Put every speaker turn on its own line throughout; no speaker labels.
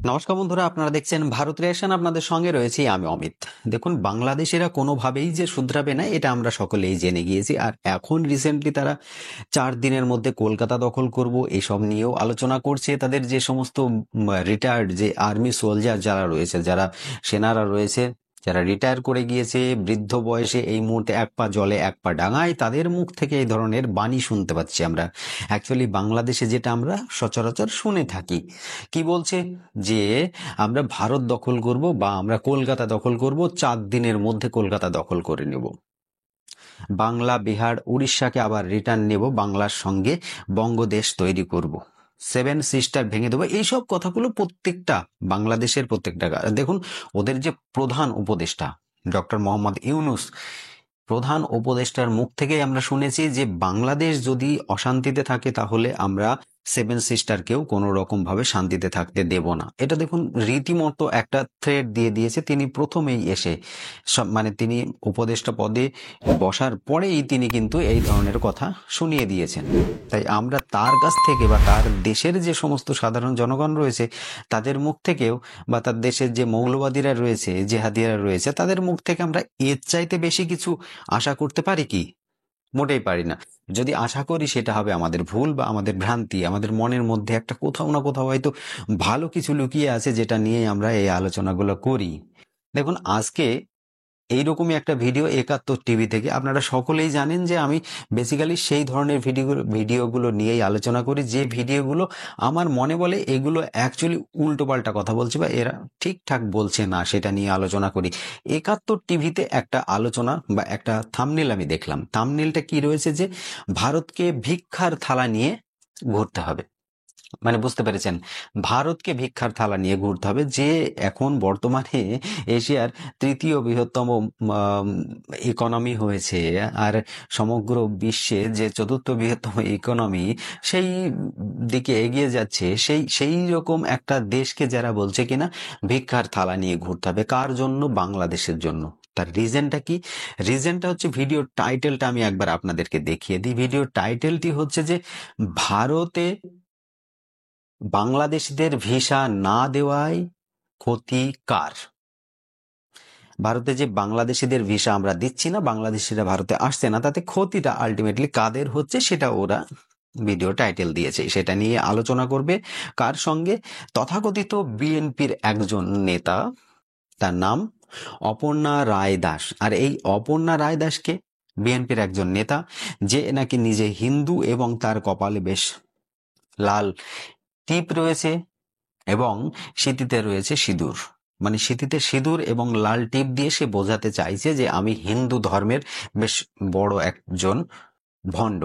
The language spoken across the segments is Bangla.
নমস্কার বন্ধুরা, আপনারা দেখছেন ভারত রিঅ্যাকশন। আপনাদের সঙ্গে রয়েছি আমি অমিত। দেখুন, বাংলাদেশিরা কোনোভাবেই যে শুধরাবে না এটা আমরা সকলেই জেনে গিয়েছি। আর এখন রিসেন্টলি তারা 4 দিনের মধ্যে কলকাতা দখল করব এসব নিয়েও আলোচনা করছে। তাদের যে সমস্ত রিটায়ার্ড যে আর্মি সোলজার যারা রয়েছে, যারা সেনারা রয়েছে, যারা রিটায়ার করে গিয়েছে বৃদ্ধ বয়সে, এই মুহূর্তে এক পা জলে এক পা ডাঙায়, তাদের মুখ থেকে এই ধরনের বাণী শুনতে পাচ্ছি আমরা। অ্যাকচুয়ালি বাংলাদেশে যেটা আমরা সচরাচর শুনে থাকি, কি বলছে যে আমরা ভারত দখল করব বা আমরা কলকাতা দখল করব, 4 দিনের মধ্যে কলকাতা দখল করে নেব, বাংলা বিহার উড়িষ্যাকে আবার রিটার্ন নেব, বাংলার সঙ্গে বঙ্গদেশ তৈরি করব, 7 সিস্টার ভেঙে দেবো। এইসব কথাগুলো প্রত্যেকটা বাংলাদেশের প্রত্যেকটা দেখুন, ওদের যে প্রধান উপদেষ্টা ডক্টর মোহাম্মদ ইউনুস, প্রধান উপদেষ্টার মুখ থেকেই আমরা শুনেছি যে বাংলাদেশ যদি অশান্তিতে থাকে তাহলে আমরা 7 সিস্টারকেও কোনো রকম ভাবে শান্তিতে থাকতে দেব না। এটা দেখুন, রীতিমতো একটা থ্রেট দিয়ে দিয়েছে তিনি প্রথমেই এসে। মানে তিনি উপদেষ্টা পদে বসার পরেই তিনি কিন্তু এই ধরনের কথা শুনিয়ে দিয়েছেন। তাই আমরা তার কাছ থেকে বা তার দেশের যে সমস্ত সাধারণ জনগণ রয়েছে তাদের মুখ থেকেও, বা তার দেশের যে মৌলবাদীরা রয়েছে, জেহাদিরা রয়েছে, তাদের মুখ থেকে আমরা এর চাইতে বেশি কিছু আশা করতে পারি কি? মোটেই পারি না। যদি আশা করি সেটা হবে আমাদের ভুল বা আমাদের ভ্রান্তি। আমাদের মনের মধ্যে একটা কোথাও না কোথাও হয়তো ভালো কিছু লুকিয়ে আছে, যেটা নিয়ে আমরা এই আলোচনাগুলো করি। দেখুন, আজকে এইরকমই একটা ভিডিও 71 টিভি থেকে, আপনারা সকলেই জানেন যে আমি বেসিক্যালি সেই ধরনের ভিডিওগুলো নিয়েই আলোচনা করি, যে ভিডিওগুলো আমার মনে বলে এগুলো অ্যাকচুয়ালি উল্টোপাল্টা কথা বলছে বা এরা ঠিকঠাক বলছে না, সেটা নিয়ে আলোচনা করি। 71 টিভিতে একটা আলোচনা বা একটা থাম্বনেল আমি দেখলাম। থাম্বনেলটা কি রয়েছে যে ভারতকে ভিক্ষার থালা নিয়ে ঘুরতে হবে। মানে বুঝতে পেরেছেন, ভারতকে ভিক্ষার থালা নিয়ে ঘুরতে হবে, যে এখন বর্তমানে এশিয়ার 3য় বৃহত্তম ইকোনমি হয়েছে, আর সমগ্র বিশ্বে যে 4র্থ বৃহত্তম ইকোনমি, সেই দিকে এগিয়ে যাচ্ছে। সেই রকম একটা দেশকে যারা বলছে কিনা ভিক্ষার থালা নিয়ে ঘুরতে হবে, কার জন্য? বাংলাদেশের জন্য। তার রিজনটা কি? রিজনটা হচ্ছে, ভিডিওর টাইটেলটা আমি একবার আপনাদেরকে দেখিয়ে দিই। ভিডিওর টাইটেলটি হচ্ছে যে ভারতে বাংলাদেশিদের ভিসা না দেওয়ায় ক্ষতি কার? ভারতে যে বাংলাদেশিদের ভিসা আমরা দিচ্ছি না, বাংলাদেশিরা ভারতে আসছে না, তাতে ক্ষতিটা আলটিমেটলি কাদের হচ্ছে সেটা ওরা ভিডিও টাইটেল দিয়েছে। সেটা নিয়ে আলোচনা করবে কার সঙ্গে? তথাকথিত বিএনপির একজন নেতা, তার নাম অপর্ণা রায় দাস। আর এই অপর্ণা রায় দাসকে, বিএনপির একজন নেতা যে নাকি নিজে হিন্দু এবং তার কপালে বেশ লাল টিপ রয়েছে এবং সিঁথিতে রয়েছে সিঁদুর, মানে সিঁথিতে সিঁদুর এবং লাল টিপ দিয়ে সে বোঝাতে চাইছে যে আমি হিন্দু ধর্মের বেশ বড় একজন ভণ্ড।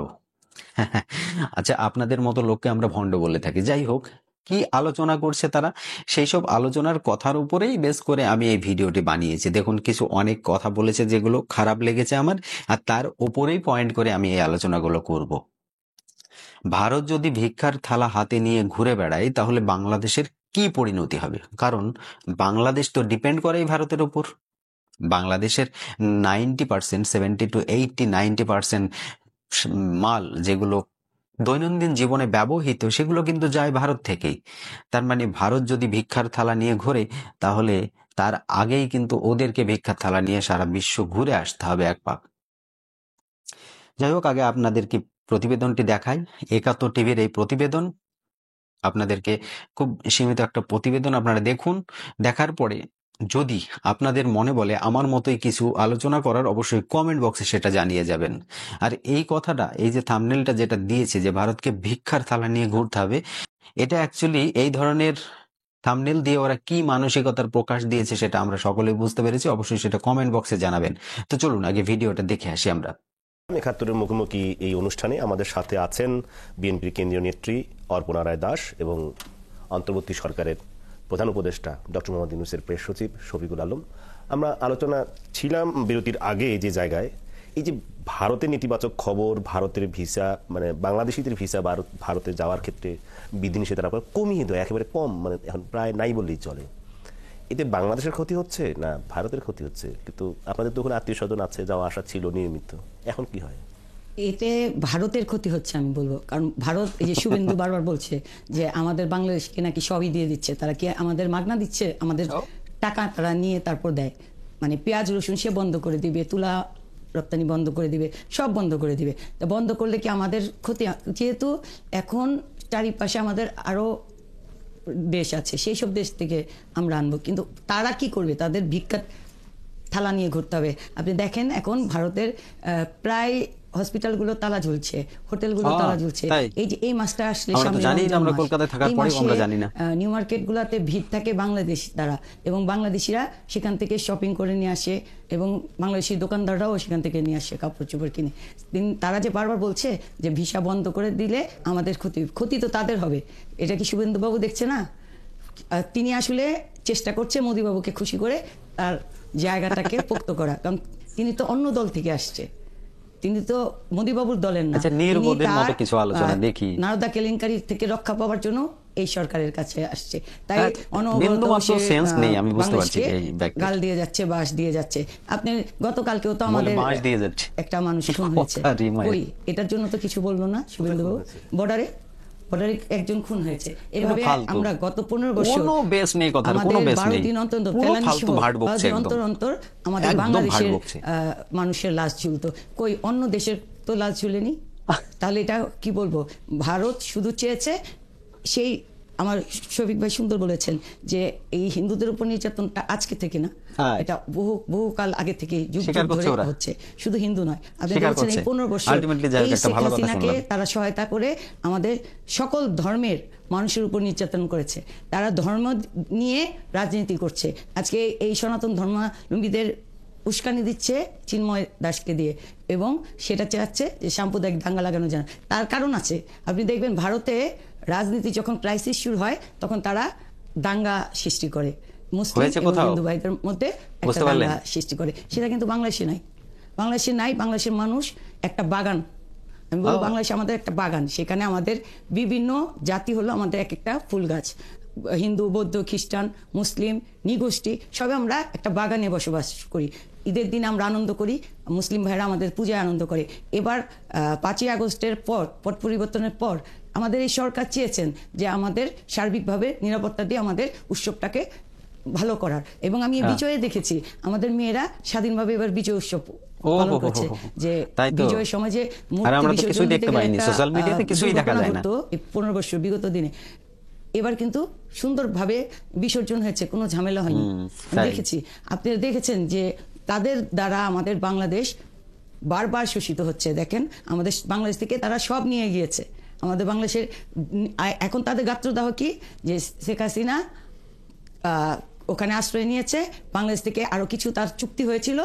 আচ্ছা, আপনাদের মতো লোককে আমরা ভণ্ড বলে থাকি। যাই হোক, কি আলোচনা করছে তারা, সেই সব আলোচনার কথার উপরেই বেস করে আমি এই ভিডিওটি বানিয়েছি। দেখুন, কিছু অনেক কথা বলেছে যেগুলো খারাপ লেগেছে আমার, আর তার উপরেই পয়েন্ট করে আমি এই আলোচনাগুলো করব। ভারত যদি ভিক্ষার থালা হাতে নিয়ে ঘুরে বেড়ায় তাহলে বাংলাদেশের কি পরিণতি হবে? কারণ বাংলাদেশ তো ডিপেন্ড করে এই ভারতের উপর। বাংলাদেশের 90%, 70 to 80, 90% মাল যেগুলো দৈনন্দিন জীবনে ব্যবহৃত, সেগুলো কিন্তু যায় ভারত থেকেই। তার মানে ভারত যদি ভিক্ষার থালা নিয়ে ঘোরে, তাহলে তার আগেই কিন্তু ওদেরকে ভিক্ষার থালা নিয়ে সারা বিশ্ব ঘুরে আসতে হবে এক পাক। যাই হোক, আগে আপনাদেরকে প্রতিবেদনটি দেখাই। 71 টিভির এই প্রতিবেদন আপনাদেরকে, খুব সীমিত একটা প্রতিবেদন, আপনারা দেখুন। দেখার পরে যদি আপনাদের মনে বলে আমার মতোই কিছু আলোচনা করার, অবশ্যই কমেন্ট বক্সে সেটা জানিয়ে যাবেন। আর এই কথাটা, এই যে থাম্বনেলটা যেটা দিয়েছে যে ভারতকে ভিক্ষার থালা নিয়ে ঘুরতে হবে, এটা অ্যাকচুয়ালি এই ধরনের থাম্বনেল দিয়ে ওরা কি মানসিকতার প্রকাশ দিয়েছে সেটা আমরা সকলেই বুঝতে পেরেছি। অবশ্যই সেটা কমেন্ট বক্সে জানাবেন। তো চলুন আগে ভিডিওটা দেখে আসি আমরা।
71 মুখোমুখি এই অনুষ্ঠানে আমাদের সাথে আছেন বিএনপির কেন্দ্রীয় নেত্রী অপর্ণা রায় দাস এবং অন্তর্বর্তী সরকারের প্রধান উপদেষ্টা ডক্টর মোহাম্মদ ইউনূসের প্রেস সচিব শফিকুল আলম। আমরা আলোচনা ছিলাম বিরতির আগে যে জায়গায়, এই যে ভারতের নেতিবাচক খবর, ভারতের ভিসা, মানে বাংলাদেশিদের ভিসা ভারতে যাওয়ার ক্ষেত্রে বিধিনিষেধের কমিয়ে দেয়, একেবারে কম, মানে এখন প্রায় নাই বললেই চলে। এতে বাংলাদেশের ক্ষতি হচ্ছে না ভারতের ক্ষতি হচ্ছে? কিন্তু আপনাদের তো ওখানে আত্মীয় স্বজন আছে, যাওয়া আসা ছিল নিয়মিত, এখন কি হয়?
এতে ভারতের ক্ষতি হচ্ছে আমি বলবো, কারণ ভারত এই যে শুভেন্দু বারবার বলছে যে আমাদের বাংলাদেশকে নাকি সবই দিয়ে দিচ্ছে, তারা কি আমাদের মাগনা দিচ্ছে? আমাদের টাকা তারা নিয়ে তারপর দেয়, মানে পেঁয়াজ রসুন সে বন্ধ করে দিবে, তুলা রপ্তানি বন্ধ করে দিবে, সব বন্ধ করে দিবে। তা বন্ধ করলে কি আমাদের ক্ষতি? যেহেতু এখন চারিপাশে আমাদের আরো দেশ আছে, সেই সব দেশ থেকে আমরা আনবো, কিন্তু তারা কি করবে? তাদের ভিক্ষা থালা নিয়ে ঘুরতে হবে। আপনি দেখেন এখন ভারতের প্রায় হসপিটালগুলো তালা ঝুলছে, হোটেলগুলো তালা ঝুলছে।
তাই
এই যে এই মাসটা আসলে
আমরা তো
সামনে
জানি না,
রমজান
আমরা
মাস,
কলকাতায় থাকার
এই
পরেও
মাসে
আমরা জানি না।
নিউ মার্কেটগুলোতে ভিড় থাকে বাংলাদেশ দ্বারা, এবং বাংলাদেশিরা সেখান থেকে শপিং করে নিয়ে আসে, এবং বাংলাদেশি দোকানদাররাও সেখান থেকে নিয়ে আসে কাপড় চোপড় কিনে। তারা যে বারবার বলছে যে ভিসা বন্ধ করে দিলে আমাদের ক্ষতি, ক্ষতি তো তাদের হবে। এটা কি শুভেন্দুবাবু দেখছে না? তিনি আসলে চেষ্টা করছে মোদিবাবুকে খুশি করে তার জায়গাটাকে পোক্ত করা, কারণ তিনি তো অন্য দল থেকে আসছে, তিনি তো মোদিবাবুর দলের না।
আচ্ছা, নির্বোধের মতো কিছু আলোচনা দেখি।
নারদা কেলেঙ্কারি থেকে রক্ষা পাওয়ার জন্য এই সরকারের কাছে আসছে, তাই অনবরত
বিন্দুমাত্র সেন্স নেই, আমি বুঝতে পারছি
বাংলাদেশকে
এই ব্যক্তি
গাল দিয়ে যাচ্ছে, বাঁশ দিয়ে যাচ্ছে। আপনি গতকালকেও তো আমাদের
বাঁশ দিয়ে যাচ্ছে
একটা মানুষ খুন হয়েছে, ওই এটার জন্য তো কিছু বললো না শুভেন্দুবাবু? বর্ডারে বর্ডারে একজন খুন হয়েছে। এভাবে আমরা গত 15 বছর
কোনো বেস নেই, কথার কোনো
আমাদের
বেস
12
নেই,
দিন অন্তর অন্তর
পুরো
ফেলানি
ফালতু
সহ
ভাট বকছে
12 দিন অন্তর অন্তর আমাদের
একদম ভাট
বাংলাদেশের
বকছে।
মানুষের লাশ ঝুলতো। কই অন্য দেশের তো লাশ ঝুলেনি? তাহলে এটা কি বলবো? ভারত শুধু চেয়েছে সেই, আমার শফিক ভাই সুন্দর বলেছেন যে এই হিন্দুদের উপর নির্যাতনটা আজকে থেকে না,
হ্যাঁ,
এটা বহুকাল আগে থেকে যুগ
স্বীকার
যুগ
করছে
ধরে
ওরা।
হচ্ছে। শুধু হিন্দু নয়, আপনি
স্বীকার
দেখছেন এই
করছে।
15 বছর
Ultimately যাই হোক,
এই
একটা
শেখ
ভালো কথা
হাসিনাকে
শুনলাম।
তারা সহায়তা করে আমাদের সকল ধর্মের মানুষের উপর নির্যাতন করেছে। তারা ধর্ম নিয়ে রাজনীতি করছে। আজকে এই সনাতন ধর্মাবলম্বীদের উস্কানি দিচ্ছে চিন্ময় দাসকে দিয়ে, এবং সেটা চাচ্ছে যে সাম্প্রদায়িক দাঙ্গা লাগানো যায়। তার কারণ আছে, আপনি দেখবেন ভারতে রাজনীতি যখন ক্রাইসিস শুরু হয় তখন তারা দাঙ্গা সৃষ্টি করে, মুসলিম
হয়েছে
এবং
কোথাও?
হিন্দু ভাইদের মধ্যে একটা
বুঝতে পারলেন?
দাঙ্গা সৃষ্টি করে। সেটা কিন্তু বাংলাদেশে নাই, বাংলাদেশে নাই। বাংলাদেশের মানুষ একটা বাগান, আমি বলবো বাংলাদেশ আমাদের একটা বাগান, সেখানে আমাদের বিভিন্ন জাতি হলো আমাদের এক একটা ফুল গাছ। হিন্দু, বৌদ্ধ, খ্রিস্টান, মুসলিম, নিগোষ্ঠী সবে আমরা একটা বাগানে বসবাস করি। ঈদের দিন আমরা আনন্দ করি, মুসলিম ভাইরা আমাদের পূজায় আনন্দ করে। এবার 5ই আগস্টের পর, পট পরিবর্তনের পর আমাদের এই সরকার চেয়েছেন যে আমাদের সার্বিকভাবে নিরাপত্তা দিয়ে আমাদের উৎসবটাকে ভালো করার, এবং আমি এই বিজয়ে দেখেছি আমাদের মেয়েরা স্বাধীনভাবে এবার বিজয় উৎসব পালন করছে। যে বিজয়ের সময় যে
আমরা তো কিছুই দেখতে পাইনি, সোশ্যাল মিডিয়াতে কিছুই দেখা যায় না।
15 বছর বিগত দিনে এবার কিন্তু সুন্দরভাবে বিসর্জন হয়েছে, কোনো ঝামেলা হয়নি। দেখেছি, আপনি দেখেছেন যে তাদের দ্বারা আমাদের বাংলাদেশ বারবার শোষিত হচ্ছে। দেখেন আমাদের বাংলাদেশ থেকে তারা সব নিয়ে গিয়েছে। আমাদের বাংলাদেশের এখন তাদের গাত্রদাহ কি, যে শেখ হাসিনা ওখানে আশ্রয় নিয়েছে, বাংলাদেশ থেকে আরো কিছু তার চুক্তি হয়েছিল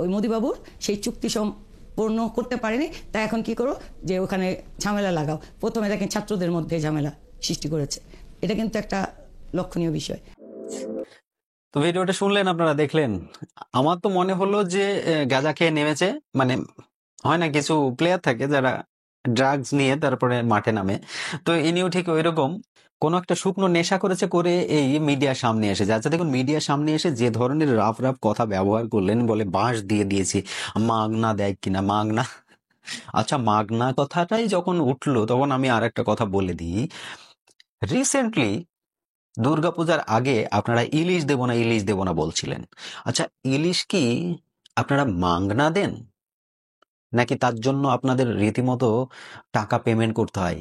ওই মোদিবাবুর, সেই চুক্তি সম্পূর্ণ করতে পারেনি। তাই এখন কি করো, যে ওখানে ঝামেলা লাগাও। প্রথমে দেখেন ছাত্রদের মধ্যে ঝামেলা সৃষ্টি করেছে। এটা কিন্তু একটা লক্ষণীয় বিষয়।
তো ভিডিওটা শুনলেন, আপনারা দেখলেন। আমার তো মনে হলো যে গাঁজা খেয়ে নেমেছে, মানে হয় না কিছু প্লেয়ার থাকে যারা ড্রাগস নিয়ে তারপরে মাঠে নামে, তো ইনিও ঠিক ওইরকম কোন একটা শুকনো নেশা করেছে, করে এই মিডিয়ার সামনে এসে যাচ্ছে। দেখুন, মিডিয়ার সামনে এসে যে ধরনের রাফ রাফ কথা ব্যবহার করলেন, বলে বাঁশ দিয়ে দিয়েছি, মাগনা দেয় কিনা, মাগনা। আচ্ছা, মাগনা কথাটাই যখন উঠলো তখন আমি আর একটা কথা বলে দিই। রিসেন্টলি দুর্গাপূজার আগে আপনারা ইলিশ দেবো না, ইলিশ দেবো না বলছিলেন। আচ্ছা, ইলিশ কি আপনারা মাগনা দেন, নাকি তার জন্য আপনাদের রীতিমতো টাকা পেমেন্ট করতে হয়?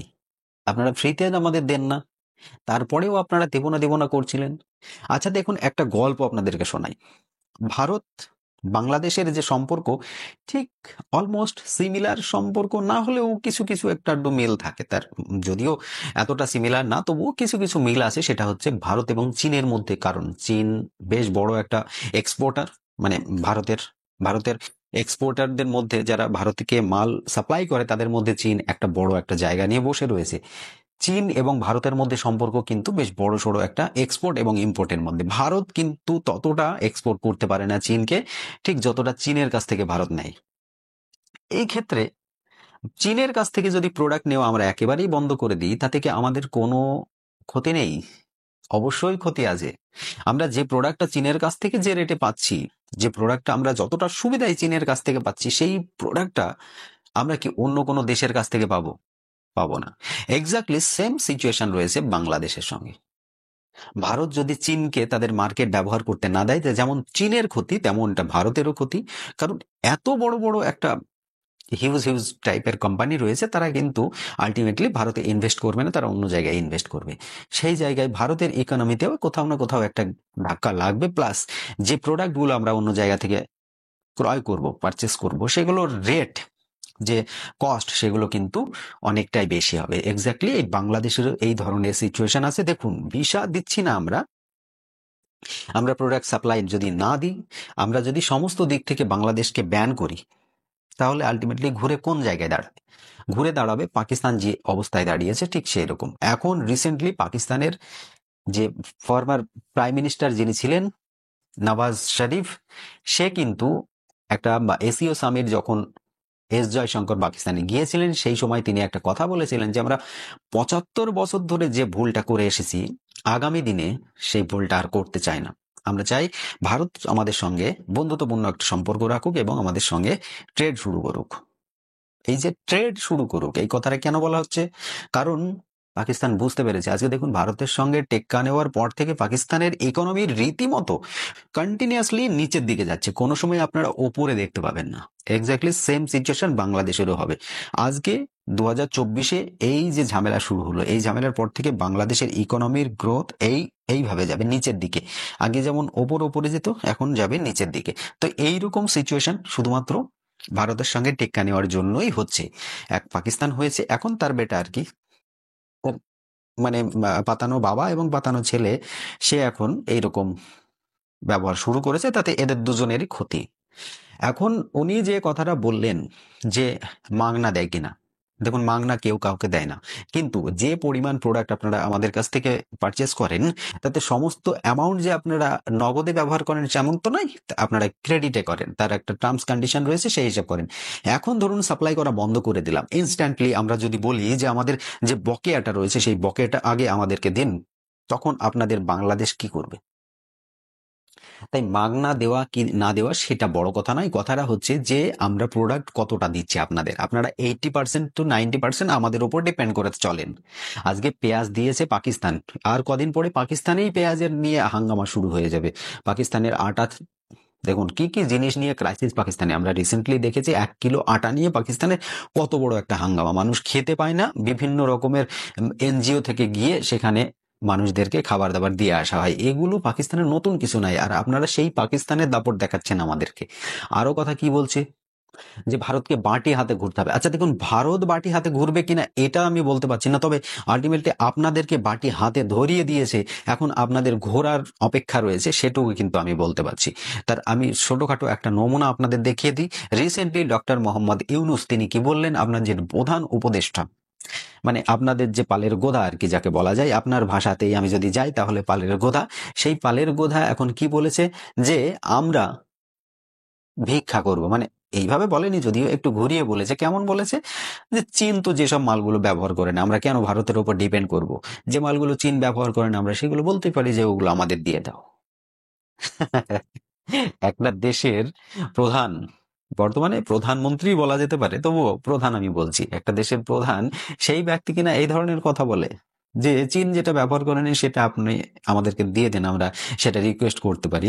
আপনারা ফ্রিতে আমাদের দেন না, তারপরেও আপনারা দেব না করছিলেন। আচ্ছা দেখুন, একটা গল্প আপনাদেরকে শোনাই। ভারত বাংলাদেশের যে সম্পর্ক, ঠিক অলমোস্ট সিমিলার সম্পর্ক না হলেও কিছু কিছু একটা মিল থাকে তার, যদিও এতটা সিমিলার না, তবুও কিছু কিছু মিল আছে। সেটা হচ্ছে ভারত এবং চীনের মধ্যে, কারণ চীন বেশ বড় একটা এক্সপোর্টার, মানে ভারতের ভারতের এক্সপোর্টারদের মধ্যে যারা ভারতকে মাল সাপ্লাই করে তাদের মধ্যে চীন একটা বড় একটা জায়গা নিয়ে বসে রয়েছে। চীন এবং ভারতের মধ্যে সম্পর্ক কিন্তু বেশ বড় সড়ো একটা এক্সপোর্ট এবং ইম্পোর্টের মধ্যে। ভারত কিন্তু ততটা এক্সপোর্ট করতে পারে না চীনকে, ঠিক যতটা চীনের কাছ থেকে ভারত নেয়। এই ক্ষেত্রে চীনের কাছ থেকে যদি প্রোডাক্ট নেওয়া আমরা একেবারেই বন্ধ করে দিই, তাতে কি আমাদের কোনো ক্ষতি নেই? অবশ্যই ক্ষতি আছে। আমরা যে প্রোডাক্টটা চীনের কাছ থেকে যে রেটে পাচ্ছি, যে প্রোডাক্টটা আমরা যতটা সুবিধায় চীনের কাছ থেকে পাচ্ছি, সেই প্রোডাক্টটা আমরা কি অন্য কোনো দেশের কাছ থেকে পাবো? পাবো না। এক্স্যাক্টলি সেম সিচুয়েশন রয়েছে বাংলাদেশের সঙ্গে। ভারত যদি চীনকে তাদের মার্কেট ব্যবহার করতে না দেয়, যেমন চীনের ক্ষতি তেমনটা ভারতেরও ক্ষতি। কারণ এত বড় বড় একটা হিউজ হিউজ টাইপের কোম্পানি রয়েছে, তারা কিন্তু আলটিমেটলি ভারতে ইনভেস্ট করবে না, তারা অন্য জায়গায় ইনভেস্ট করবে। সেই জায়গায় ভারতের ইকোনমিতেও কোথাও না কোথাও একটা ধাক্কা লাগবে। প্লাস যে প্রোডাক্টগুলো আমরা অন্য জায়গা থেকে ক্রয় করব, পারচেস করব, সেগুলোর রেট, যে কস্ট, সেগুলো কিন্তু অনেকটাই বেশি হবে। এক্স্যাক্টলি এই বাংলাদেশের এই ধরনের সিচুয়েশন আছে। দেখুন, ভিসা দিচ্ছি না আমরা প্রোডাক্ট সাপ্লাই যদি না দিই, আমরা যদি সমস্ত দিক থেকে বাংলাদেশকে ব্যান করি, তাহলে আলটিমেটলি ঘুরে কোন জায়গায় দাঁড়াবে? ঘুরে দাঁড়াবে পাকিস্তান যে অবস্থায় দাঁড়িয়েছে ঠিক সেই রকম। এখন রিসেন্টলি পাকিস্তানের যে ফরমার প্রাইম মিনিস্টার যিনি ছিলেন, নওয়াজ শরীফ, সে কিন্তু একটা এসিও সামিট যখন এস জয়শঙ্কর পাকিস্তানে গিয়েছিলেন, সেই সময় তিনি একটা কথা বলেছিলেন যে আমরা ৭৫ বছর ধরে যে ভুলটা করে এসেছি, আগামী দিনে সেই ভুলটা আর করতে চাই না। আমরা চাই ভারত আমাদের সঙ্গে বন্ধুত্বপূর্ণ একটা সম্পর্ক রাখুক এবং আমাদের সঙ্গে ট্রেড শুরু করুক। এই যে ট্রেড শুরু করুক, এই কথাটা কেন বলা হচ্ছে? কারণ পাকিস্তান বুঝতে পেরেছে, আজকে দেখুন ভারতের সঙ্গে টেক্কা নেওয়ার পর থেকে পাকিস্তানের ইকোনমির রীতিমতো কন্টিনিউয়াসলি নিচের দিকে যাচ্ছে, কোনো সময় আপনারা ওপরে দেখতে পাবেন না। এক্স্যাক্টলি সেম সিচুয়েশন বাংলাদেশেরও হবে। আজকে 2024-এ এই যে ঝামেলা শুরু হলো, এই ঝামেলার পর থেকে বাংলাদেশের ইকোনমির গ্রোথ এইভাবে যাবে নিচের দিকে। আগে যেমন ওপরে যেত, এখন যাবে নিচের দিকে। তো এইরকম সিচুয়েশন শুধুমাত্র ভারতের সঙ্গে টেক্কা নেওয়ার জন্যই হচ্ছে। এক পাকিস্তান হয়েছে, এখন তার বেটা আর কি, মানে পাতানো বাবা এবং পাতানো ছেলে, সে এখন এইরকম ব্যবহার শুরু করেছে, তাতে এদের দুজনেরই ক্ষতি। এখন উনি যে কথাটা বললেন যে মাগনা দেয় কিনা, দেখুন মাগনা কেউ কাউকে দেয় না, কিন্তু যে পরিমাণ প্রোডাক্ট আপনারা আমাদের কাছ থেকে পারচেস করেন, তাতে সমস্ত অ্যামাউন্ট যে আপনারা নগদে ব্যবহার করেন তেমন তো নয়, আপনারা ক্রেডিটে করেন, তার একটা টার্মস কন্ডিশন রয়েছে, সেই হিসাব করেন। এখন ধরুন সাপ্লাই করা বন্ধ করে দিলাম, ইনস্ট্যান্টলি আমরা যদি বলি যে আমাদের যে বকেয়াটা রয়েছে সেই বকেয়াটা আগে আমাদেরকে দিন, তখন আপনাদের বাংলাদেশ কি করবে? তাই মাগনা দেওয়া কি না দেওয়া সেটা বড় কথা নয়, কথাটা হচ্ছে যে আমরা প্রোডাক্ট কতটা দিচ্ছি আপনাদের। আপনারা 80% to 90% আমাদের উপর ডিপেন্ড করে চলেন। আজকে পেঁয়াজ দিয়েছে পাকিস্তান, আর কদিন পরে পাকিস্তানেই পেঁয়াজের নিয়ে হাঙ্গামা শুরু হয়ে যাবে। পাকিস্তানের আটা, দেখুন কি কি জিনিস নিয়ে ক্রাইসিস পাকিস্তানে। আমরা রিসেন্টলি দেখেছি 1 কিলো আটা নিয়ে পাকিস্তানের কত বড় একটা হাঙ্গামা, মানুষ খেতে পায় না, বিভিন্ন রকমের এনজিও থেকে গিয়ে সেখানে মানুষদেরকে খাবার দাবার দিয়ে আসা হয়। এগুলো পাকিস্তানের নতুন কিছু নাই, আর আপনারা সেই পাকিস্তানের দাপট দেখাচ্ছেন আমাদেরকে। আরো কথা কি বলছে, যে ভারতকে বাটি হাতে ঘুরতে হবে। আচ্ছা দেখুন, ভারত বাটি হাতে ঘুরবে কিনা এটা আমি বলতে পারছি না, তবে আলটিমেটলি আপনাদেরকে বাটি হাতে ধরিয়ে দিয়েছে, এখন আপনাদের ঘোরার অপেক্ষা রয়েছে, সেটুকু কিন্তু আমি বলতে পারছি। তার আমি ছোটখাটো একটা নমুনা আপনাদের দেখিয়ে দিই। রিসেন্টলি ডক্টর মোহাম্মদ ইউনুস তিনি কি বললেন, আপনার যে প্রধান উপদেষ্টা, মানে আপনাদের যে পালের গোধা আর কি যাকে বলা যায়, আপনার ভাষাতেই আমি যদি যাই তাহলে পালের গোধা, সেই পালের গোধা এখন কি বলেছে, যে আমরা ভিক্ষা করব। মানে এইভাবে বলেনি, যদিও একটু ঘুরিয়ে বলেছে। কেমন বলেছে, যে চীন তো যেসব মালগুলো ব্যবহার করে না, আমরা কেন ভারতের উপর ডিপেন্ড করব? যে মালগুলো চীন ব্যবহার করে না, আমরা সেগুলো বলতে পারি যে ওগুলো আমাদের দিয়ে দাও। একটা দেশের প্রধান, বর্তমানে প্রধানমন্ত্রী বলা যেতে পারে, তবুও প্রধান আমি বলছি, একটা দেশের প্রধান সেই ব্যক্তি কিনা এই ধরনের কথা বলে যে চীন যেটা ব্যবহার করেনি সেটা আপনি আমাদেরকে দিয়ে দেন, আমরা সেটা রিকোয়েস্ট করতে পারি।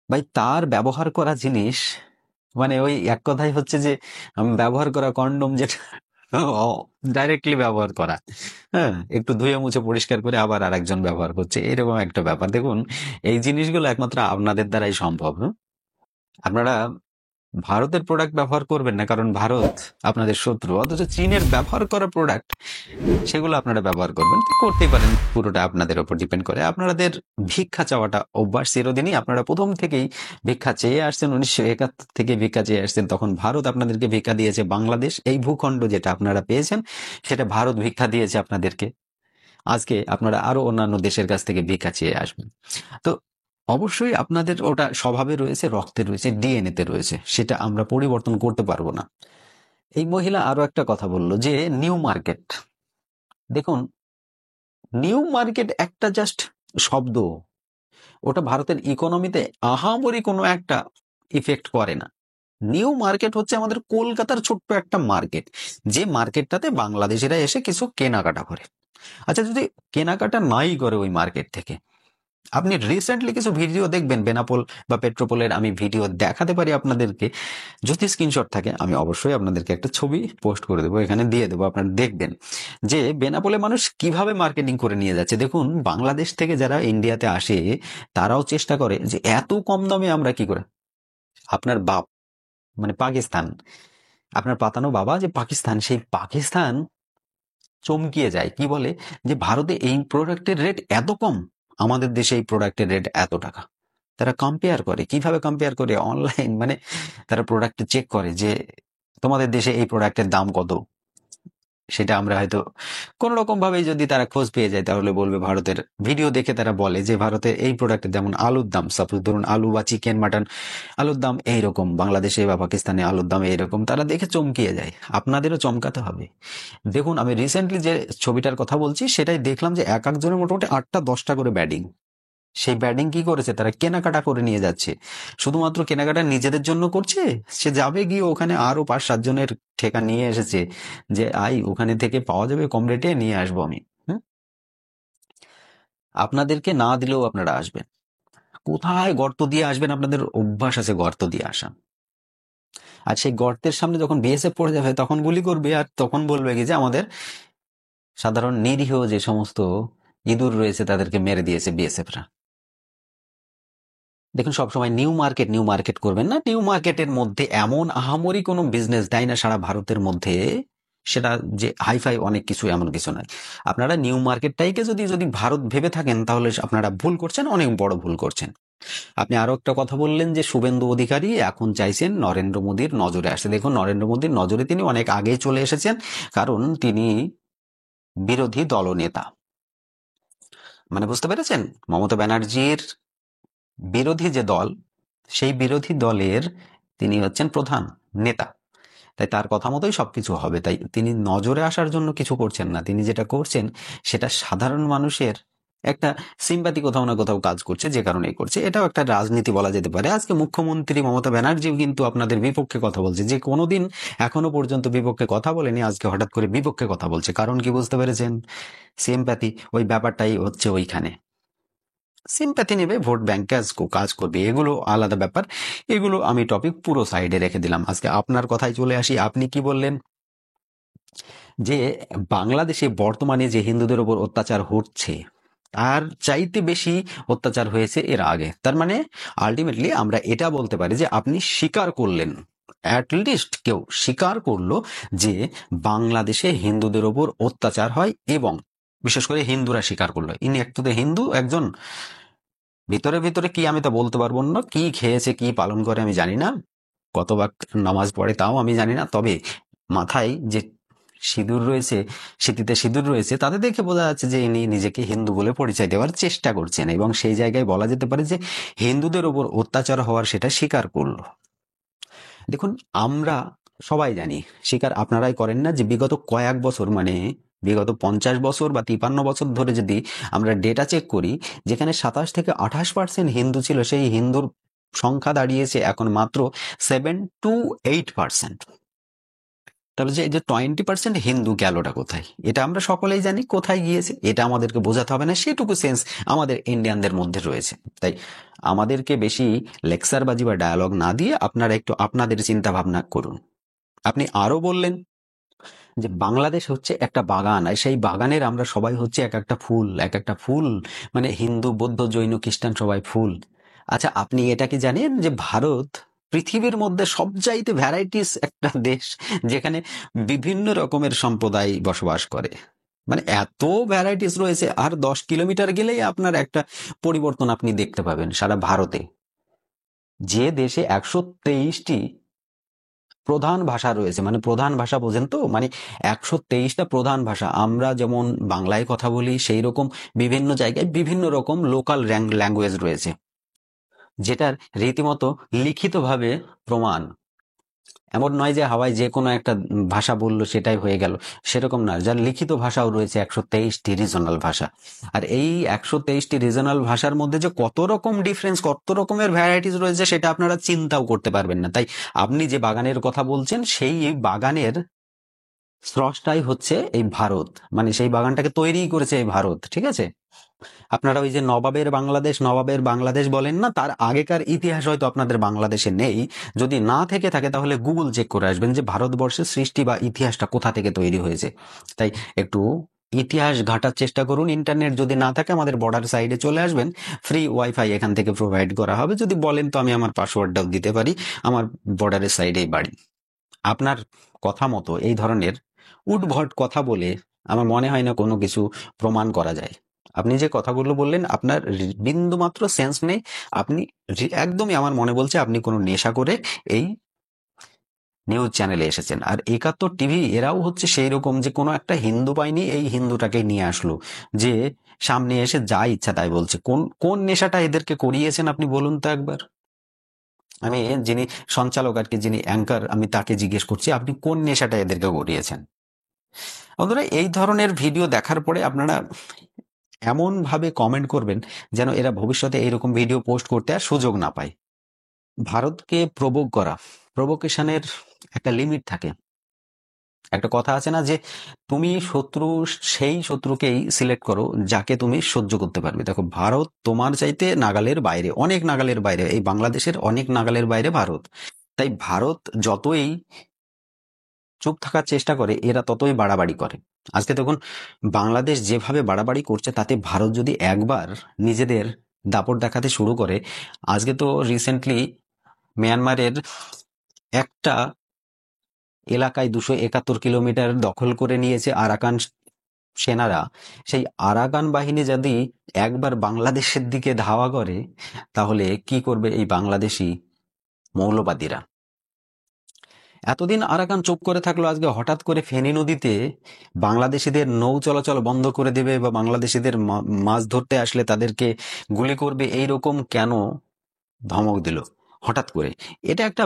ভাই, তার ব্যবহার করা জিনিস, মানে ওই এক কথাই হচ্ছে যে ব্যবহার করা কন্ডম যেটা ডাইরেক্টলি ব্যবহার করা, হ্যাঁ, একটু ধুয়ে মুছে পরিষ্কার করে আবার আরেকজন ব্যবহার করছে, এরকম একটা ব্যাপার। দেখুন, এই জিনিসগুলো একমাত্র আপনাদের দ্বারাই সম্ভব। আপনারা ভারতের প্রোডাক্ট ব্যবহার করবেন না, কারণ ভারত আপনাদের শত্রু, অথচ চীনের ব্যবহার করা প্রোডাক্ট সেগুলো আপনারা ব্যবহার করবেন, তো করতেই পারেন, পুরোটা আপনাদের উপর ডিপেন্ড করে। আপনাদের ভিক্ষা চাওয়াটা অভ্যাস চিরদিনই, আপনারা প্রথম থেকেই ভিক্ষা চেয়ে আসছেন, 1971 থেকে ভিক্ষা চেয়ে আসছেন, তখন ভারত আপনাদেরকে ভিক্ষা দিয়েছে। বাংলাদেশ এই ভূখণ্ড যেটা আপনারা পেয়েছেন সেটা ভারত ভিক্ষা দিয়েছে আপনাদেরকে। আজকে আপনারা আরো অন্যান্য দেশের কাছ থেকে ভিক্ষা চেয়ে আসবেন। তো অবশ্যই আপনাদের ওটা স্বভাবে রয়েছে, রক্তে রয়েছে, ডিএনএ তে রয়েছে, সেটা আমরা পরিবর্তন করতে পারবো না। এই মহিলা আরো একটা কথা বলল যে নিউ মার্কেট। দেখুন, নিউ মার্কেট একটা জাস্ট শব্দ, ওটা ভারতের ইকোনমিতে আহামরি কোনো একটা ইফেক্ট করে না। নিউ মার্কেট হচ্ছে আমাদের কলকাতার ছোট্ট একটা মার্কেট, যে মার্কেটটাতে বাংলাদেশিরা এসে কিছু কেনাকাটা করে। আচ্ছা, যদি কেনাকাটা নাই করে ওই মার্কেট থেকে, আপনি রিসেন্টলি কিছু ভিডিও দেখবেন বেনাপোল বা পেট্রোপোলের, আমি ভিডিও দেখাতে পারি আপনাদেরকে, যদি স্ক্রিনশট থাকে আমি অবশ্যই আপনাদেরকে একটা ছবি পোস্ট করে দেবো, এখানে দিয়ে দেবো, আপনারা দেখবেন যে বেনাপোলে মানুষ কিভাবে মার্কেটিং করে নিয়ে যাচ্ছে। দেখুন, বাংলাদেশ থেকে যারা ইন্ডিয়াতে আসে তারাও চেষ্টা করে যে এত কম দামে আমরা কি করে, আপনার বাপ মানে পাকিস্তান, আপনার পাতানো বাবা যে পাকিস্তান, সেই পাকিস্তান চমকিয়ে যায়, কি বলে যে ভারতে এই প্রোডাক্টের রেট এত কম, আমাদের দেশে এই প্রোডাক্টের রেট এত টাকা। তারা কম্পেয়ার করে, কিভাবে কম্পেয়ার করে, অনলাইন, মানে তারা প্রোডাক্ট চেক করে যে তোমাদের দেশে এই প্রোডাক্টের দাম কত, সেটা আমরা হয়তো কোন রকম ভাবে যদি তারা খোঁজ পেয়ে যায় তাহলে বলবে, ভারতের ভিডিও দেখে তারা বলে যে ভারতে এই প্রোডাক্টের, যেমন আলুর দাম, সাপোজ ধরুন আলু বা চিকেন মাটন, আলুর দাম এইরকম, বাংলাদেশে বা পাকিস্তানে আলুর দাম এইরকম, তারা দেখে চমকিয়ে যায়। আপনাদেরও চমকাতে হবে। দেখুন, আমি রিসেন্টলি যে ছবিটার কথা বলছি সেটাই দেখলাম যে এক একজনের মোটামুটি 8টা 10টা করে ব্যাডিং, সেই ব্যাডিং কি করেছে, তারা কেনাকাটা করে নিয়ে যাচ্ছে। শুধুমাত্র কেনাকাটা নিজেদের জন্য করছে, সে যাবে গিয়ে ওখানে আরো 5-7 জনের ঠেকা নিয়ে এসেছে যে ওখানে থেকে পাওয়া যাবে কম রেটে, নিয়ে আসবো আমি। হুম? আপনাদেরকে না দিলেও আপনারা আসবেন। কোথায় গর্ত দিয়ে আসবেন, আপনাদের অভ্যাস আছে গর্ত দিয়ে আসা। আর সেই গর্তের সামনে যখন বিএসএফ পড়ে যাবে তখন গুলি করবে, আর তখন বলবে কি যে আমাদের সাধারণ নিরীহ যে সমস্ত ইঁদুর রয়েছে তাদেরকে মেরে দিয়েছে বিএসএফরা। দেখুন, সবসময় নিউ মার্কেট করবেন না। নিউ মার্কেটের মধ্যে এমন আহামরি কোনো বিজনেস দেয় না সারা ভারতের মধ্যে, সেটা যে হাইফাই অনেক কিছু, এমন কিছু নয়। আপনারা নিউ মার্কেটটাইকে যদি যদি ভারত ভেবে থাকেন তাহলে আপনারা ভুল করছেন, অনেক বড় ভুল করছেন। আপনি আরো একটা কথা বললেন যে শুভেন্দু অধিকারী এখন চাইছেন নরেন্দ্র মোদীর নজরে আসতে। দেখুন, নরেন্দ্র মোদীর নজরে তিনি অনেক আগেই চলে এসেছেন, কারণ তিনি বিরোধী দলনেতা। মানে বুঝতে পেরেছেন, মমতা ব্যানার্জির বিরোধী যে দল, সেই বিরোধী দলের তিনি হচ্ছেন প্রধান নেতা। তাই তার কথা মতোই সবকিছু হবে। তাই তিনি নজরে আসার জন্য কিছু করছেন না, তিনি যেটা করছেন সেটা সাধারণ মানুষের একটা সিম্প্যাথি কোথাও না কোথাও কাজ করছে, যে কারণেই করছে। এটাও একটা রাজনীতি বলা যেতে পারে। আজকে মুখ্যমন্ত্রী মমতা ব্যানার্জিও কিন্তু আপনাদের বিপক্ষে কথা বলছে, যে কোনোদিন এখনো পর্যন্ত বিপক্ষে কথা বলেনি, আজকে হঠাৎ করে বিপক্ষে কথা বলছে। কারণ কি বুঝতে পেরেছেন? সিম্প্যাথি, ওই ব্যাপারটাই হচ্ছে ওইখানে। সিম্প্যাথি নেবে, ভোট ব্যাংকে কাজ করবে, এগুলো আলাদা ব্যাপার। এগুলো আমি টপিক পুরো সাইডে রেখে দিলাম। আজকে আপনার কথায় চলে আসি। আপনি কি বললেন যে বাংলাদেশে বর্তমানে যে হিন্দুদের উপর অত্যাচার হচ্ছে তার চাইতে বেশি অত্যাচার হয়েছে এর আগে। তার মানে আলটিমেটলি আমরা এটা বলতে পারি যে আপনি স্বীকার করলেন, অ্যাটলিস্ট কেউ স্বীকার করলো যে বাংলাদেশে হিন্দুদের উপর অত্যাচার হয়, এবং বিশেষ করে হিন্দুরা স্বীকার করলো। ইনি একটু হিন্দু একজন, ভিতরে ভিতরে কি আমি তা বলতে পারবো না, কি খেয়েছে কি পালন করে আমি জানি না, কতবার নামাজ পড়ে তাও আমি জানি না, তবে মাথায় যে সিঁদুর রয়েছে, সিঁথিতে সিঁদুর রয়েছে, তাতে দেখে বোঝা যাচ্ছে যে ইনি নিজেকে হিন্দু বলে পরিচয় দেওয়ার চেষ্টা করছেন, এবং সেই জায়গায় বলা যেতে পারে যে হিন্দুদের উপর অত্যাচার হওয়ার সেটা স্বীকার করলো। দেখুন, আমরা সবাই জানি, স্বীকার আপনারাই করেন না, যে বিগত কয়েক বছর, মানে বিগত 50 বছর বা 53 বছর ধরে যদি আমরা ডেটা চেক করি, যেখানে 27 থেকে 28% হিন্দু ছিল, সেই হিন্দুর সংখ্যা দাঁড়িয়েছে এখন মাত্র 7 to 8%। তাহলে যে এই যে 20% হিন্দু গেলটা কোথায়, এটা আমরা সকলেই জানি কোথায় গিয়েছে। এটা আমাদেরকে বোঝাতে হবে না, সেটুকু সেন্স আমাদের ইন্ডিয়ানদের মধ্যে রয়েছে। তাই আমাদেরকে বেশি লেকচারবাজি বা ডায়ালগ না দিয়ে আপনারা একটু আপনাদের চিন্তা ভাবনা করুন। আপনি আরো বললেন যে বাংলাদেশ হচ্ছে একটা বাগান, আর সেই বাগানের আমরা সবাই হচ্ছে এক একটা ফুল, এক একটা ফুল, মানে হিন্দু বৌদ্ধ জৈন খ্রিস্টান সবাই ফুল। আচ্ছা, আপনি এটা কি জানেন যে ভারত পৃথিবীর মধ্যে সবচাইতে ভ্যারাইটিস একটা দেশ, যেখানে বিভিন্ন রকমের সম্প্রদায় বসবাস করে, মানে এত ভ্যারাইটিস রয়েছে। আর 10 কিলোমিটার গেলেই আপনার একটা পরিবর্তন আপনি দেখতে পাবেন সারা ভারতে। যে দেশে 123টি প্রধান ভাষা রয়েছে, মানে প্রধান ভাষা বোঝেন তো, মানে 123টা প্রধান ভাষা। আমরা যেমন বাংলায় কথা বলি, সেই রকম বিভিন্ন জায়গায় বিভিন্ন রকম লোকাল ল্যাঙ্গুয়েজ রয়েছে, যেটার রীতিমতো লিখিতভাবে প্রমাণ এমন নয় যে হাওয়ায় যে কোনো একটা ভাষা বললো সেটাই হয়ে গেল, সেরকম না। যার লিখিত ভাষাও রয়েছে 123টি রিজনাল ভাষা। আর এই 123টি রিজনাল ভাষার মধ্যে যে কত রকম ডিফারেন্স, কত রকমের ভ্যারাইটিস রয়েছে সেটা আপনারা চিন্তাও করতে পারবেন না। তাই আপনি যে বাগানের কথা বলছেন সেই বাগানের স্রষ্টাই হচ্ছে এই ভারত, মানে সেই বাগানটাকে তৈরি করেছে এই ভারত, ঠিক আছে? আপনারা ওই যে নবাবের বাংলাদেশ বলেন না, তার আগেকার ইতিহাস হয়তো আপনাদের বাংলাদেশে নেই। যদি না থেকে থাকে তাহলে গুগল চেক করে আসবেন যে ভারতবর্ষের সৃষ্টি বা ইতিহাসটা কোথা থেকে তৈরি হয়েছে। তাই একটু ইতিহাস ঘাটার চেষ্টা করুন। ইন্টারনেট যদি না থাকে আমাদের বর্ডার সাইডে চলে আসবেন, ফ্রি ওয়াইফাই এখান থেকে প্রোভাইড করা হবে। যদি বলেন তো আমি আমার পাসওয়ার্ডটাও দিতে পারি, আমার বর্ডারের সাইডেই বাড়ি। আপনার কথা মতো এই ধরনের উদ্ভট কথা বলে আমার মনে হয় না কোনো কিছু প্রমাণ করা যায়। আপনি যে কথাগুলো বললেন আপনার বিন্দু মাত্র সেন্স নেই। আপনি একদমই, আমার মনে বলছে আপনি কোনো নেশা করে এই নিউজ চ্যানেলে এসেছেন। আর 71 টিভি এরাও হচ্ছে সেই রকম, যে কোনো একটা হিন্দু বাহিনী এই হিন্দুটাকে নিয়ে আসলো, যে সামনে এসে যা ইচ্ছা তাই বলছে। কোন কোন নেশাটা এদেরকে করিয়েছেন আপনি বলুন তো একবার। আমি যিনি সঞ্চালক আর কি, যিনি অ্যাঙ্কার, আমি তাকে জিজ্ঞেস করছি আপনি কোন নেশাটা এদেরকে করিয়েছেন। বন্ধুরা, এই ধরনের ভিডিও দেখার পরে আপনারা এমন ভাবে কমেন্ট করবেন যেন এরা ভবিষ্যতে এইরকম ভিডিও পোস্ট করতে আর সুযোগ না পায়। ভারতকে প্রভোগ করা, প্রভোকেশনের একটা লিমিট থাকে। একটা কথা আছে না যে তুমি সেই শত্রুকেই সিলেক্ট করো যাকে তুমি সহ্য করতে পারবে। দেখো, ভারত তোমার চাইতে নাগালের বাইরে, অনেক নাগালের বাইরে, এই বাংলাদেশের অনেক নাগালের বাইরে ভারত। তাই ভারত যতই চুপ থাকার চেষ্টা করে এরা ততই বাড়াবাড়ি করে। আজকে দেখুন বাংলাদেশ যেভাবে বাড়াবাড়ি করছে, তাতে ভারত যদি একবার নিজেদের দাপট দেখাতে শুরু করে। আজকে তো রিসেন্টলি মিয়ানমারের একটা এলাকায় 271 কিলোমিটার দখল করে নিয়েছে আরাকান সেনারা। সেই আরাকান বাহিনী যদি একবার বাংলাদেশের দিকে ধাওয়া করে, তাহলে কি করবে এই বাংলাদেশি মৌলবাদীরা? এতদিন আরাকান চুপ করে থাকলো, আজকে হঠাৎ করে ফেনী নদীতে বাংলাদেশিদের নৌ চলাচল বন্ধ করে দেবে বা বাংলাদেশিদের মাছ ধরতে আসলে তাদেরকে গুলি করবে, এইরকম কেন ধমক দিল হঠাৎ করে? এটা একটা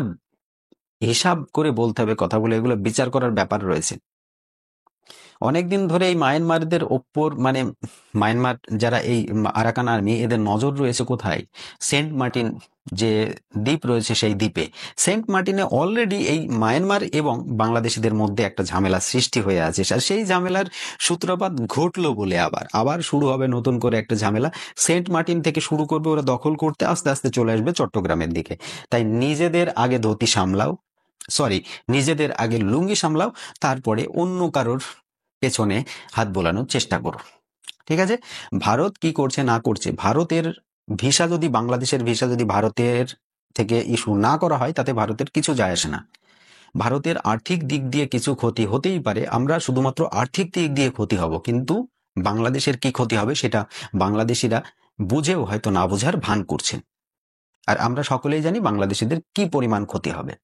হিসাব করে বলতে হবে কথাগুলো, এগুলো বিচার করার ব্যাপার রয়েছে। অনেকদিন ধরে এই মায়ানমারদের ওপর, মানে মায়ানমার যারা এই আরাকান আর্মি, এদের নজর রয়েছে কোথায়? সেন্ট মার্টিন যে দ্বীপ রয়েছে সেই দ্বীপে। সেন্ট মার্টিনে অলরেডি এই মায়ানমার এবং বাংলাদেশিদের মধ্যে একটা ঝামেলা সৃষ্টি হয়ে আছে, আর সেই ঝামেলার সূত্রপাত ঘটলো বলে আবার শুরু হবে নতুন করে একটা ঝামেলা। সেন্ট মার্টিন থেকে শুরু করবে ওরা দখল করতে, আস্তে আস্তে চলে আসবে চট্টগ্রামের দিকে। তাই নিজেদের আগে ধুতি সামলাও, নিজেদের আগে লুঙ্গি সামলাও, তারপরে অন্য কারোর পেছনে হাত বোলানোর চেষ্টা করো। ঠিক আছে? ভারত কি করছে না করছে, ভারতের ভিসা যদি, বাংলাদেশের ভিসা যদি ভারতের থেকে ইস্যু না করা হয়, তাতে ভারতের কিছু যায় আসে না। ভারতের আর্থিক দিক দিয়ে কিছু ক্ষতি হতেই পারে, আমরা শুধুমাত্র আর্থিক দিক দিয়ে ক্ষতি হব, কিন্তু বাংলাদেশের কি ক্ষতি হবে সেটা বাংলাদেশিরা বুঝেও হয়তো না বোঝার ভান করছে। আর আমরা সকলেই জানি বাংলাদেশিদের কি পরিমাণ ক্ষতি হবে।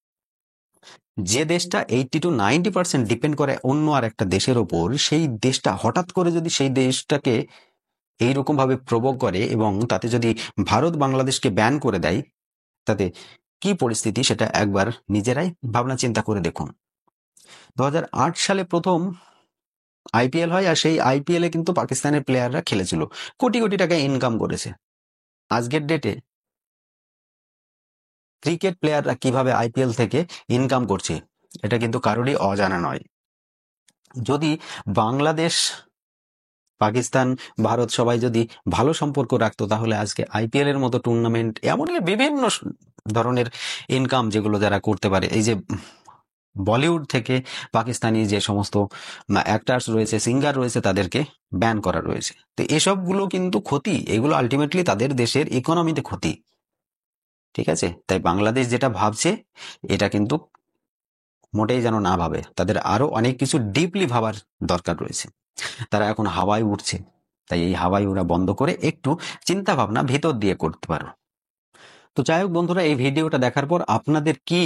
যে দেশটা 80 to 90% ডিপেন্ড করে অন্য আর একটা দেশের ওপর, সেই দেশটা হঠাৎ করে যদি সেই দেশটাকে এইরকম ভাবে প্রভোগ করে এবং তাতে যদি ভারত বাংলাদেশকে ব্যান করে দেয়, তাতে কি পরিস্থিতি সেটা একবার নিজেরাই ভাবনা চিন্তা করে দেখুন। 2008 সালে প্রথম আইপিএল হয়, আর সেই আইপিএল এ কিন্তু পাকিস্তানের প্লেয়াররা খেলেছিল, কোটি কোটি টাকা ইনকাম করেছে। আজকের ডেটে ক্রিকেট প্লেয়াররা কিভাবে আইপিএল থেকে ইনকাম করছে এটা কিন্তু কারোরই অজানা নয়। যদি বাংলাদেশ, পাকিস্তান, ভারত সবাই যদি ভালো সম্পর্ক রাখতো, তাহলে আজকে আইপিএল এর মতো টুর্নামেন্ট, এমনকি বিভিন্ন ধরনের ইনকাম যেগুলো যারা করতে পারে, এই যে বলিউড থেকে পাকিস্তানি যে সমস্ত অ্যাক্টার্স রয়েছে, সিঙ্গার রয়েছে, তাদেরকে ব্যান করা রয়েছে। তো এসবগুলো কিন্তু ক্ষতি, এগুলো আলটিমেটলি তাদের দেশের ইকোনমিতে ক্ষতি। ঠিক আছে? তাই বাংলাদেশ যেটা ভাবছে এটা কিন্তু মোটেই যেন না ভাবে, তাদের আরো অনেক কিছু ডিপলি ভাবার দরকার রয়েছে। তারা এখন হাওয়ায় উঠছে, তাই এই হাওয়ায় ওরা বন্ধ করে একটু চিন্তা ভাবনা ভিতর দিয়ে করতে পারো। তো যাই হোক বন্ধুরা, এই ভিডিওটা দেখার পর আপনাদের কি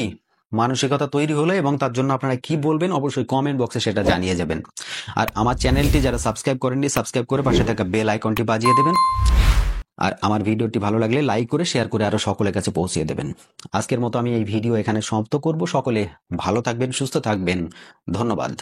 মানসিকতা তৈরি হলো এবং তার জন্য আপনারা কি বলবেন অবশ্যই কমেন্ট বক্সে সেটা জানিয়ে যাবেন। আর আমার চ্যানেলটি যারা সাবস্ক্রাইব করেননি, সাবস্ক্রাইব করে পাশে থাকা বেল আইকনটি বাজিয়ে দেবেন। আর আমার ভিডিওটি ভালো লাগলে লাইক করে শেয়ার করে আরো সকলের কাছে পৌঁছে দেবেন। আজকের মতো আমি এই ভিডিও এখানে সমাপ্ত করব। সকলে ভালো থাকবেন, সুস্থ থাকবেন। ধন্যবাদ।